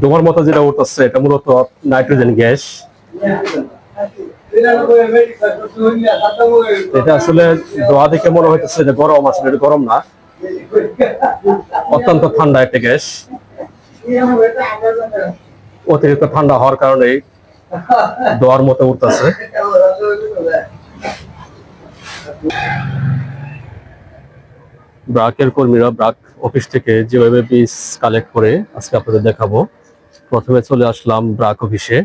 ডোমার মতো যেটা উঠতেছে এটা মূলত নাইট্রোজেন গ্যাস। এটা আসলে ধোয়া দেখে মনে হইতেছে যে গরম, আসলে এটা গরম না, অত্যন্ত ঠান্ডা একটা গ্যাস। অতিরিক্ত ঠান্ডা হওয়ার কারণে ধোয়ার মতো উঠতেছে। ব্রাকের কর্মীরা ব্রাক অফিস থেকে যেভাবে বীজ কালেক্ট করে আজকে আপনাদের দেখাবো। প্রথমে চলে আসলাম ব্রাক অফিসে।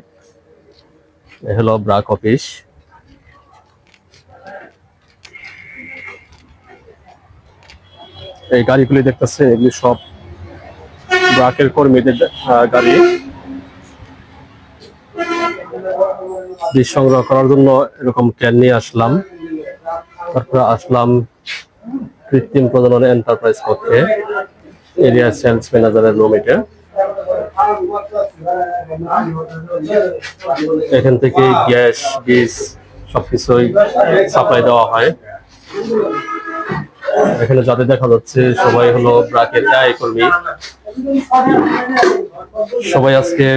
হলো ব্রাক অফিস। এই গাড়িগুলি দেখতেছে, এগুলি সব ব্রাকের কর্মীদের গাড়ি। বীজ সংগ্রহ করার জন্য এরকম ক্যান নিয়ে আসলাম। তারপরে আসলাম কৃত্রিম প্রজনন এন্টারপ্রাইজ করতে, এরিয়া সেলস ম্যানেজারের রুম এটা। এখান থেকে গ্যাস, বীজ সবকিছুই সাপ্লাই দেওয়া হয়। এখানে যাদের দেখা যাচ্ছে সবাই হলো ব্রাকের কর্মী। সবাই আজকে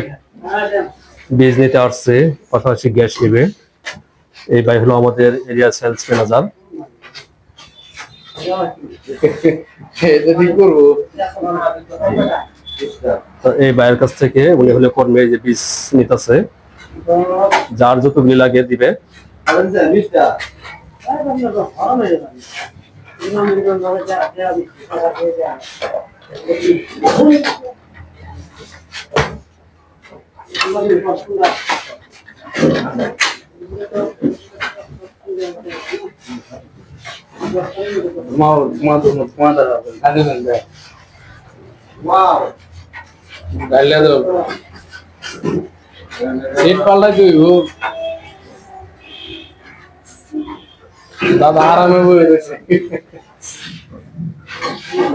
বীজ নিতে আসছে, পাশাপাশি গ্যাস নেবে। এই ভাই হলো আমাদের এরিয়া সেলস ম্যানেজার। এই ভাইয়ের কাছ থেকে উনি হলে কর্মী যে বীজ নিতেছে, যার যতগুলি লাগে দিবে।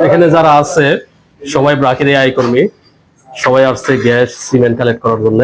এখানে যারা আছে সবাই ব্রাকের আই কর্মী, সবাই আসছে গ্যাস সিমেন্ট কালেক্ট করার জন্য।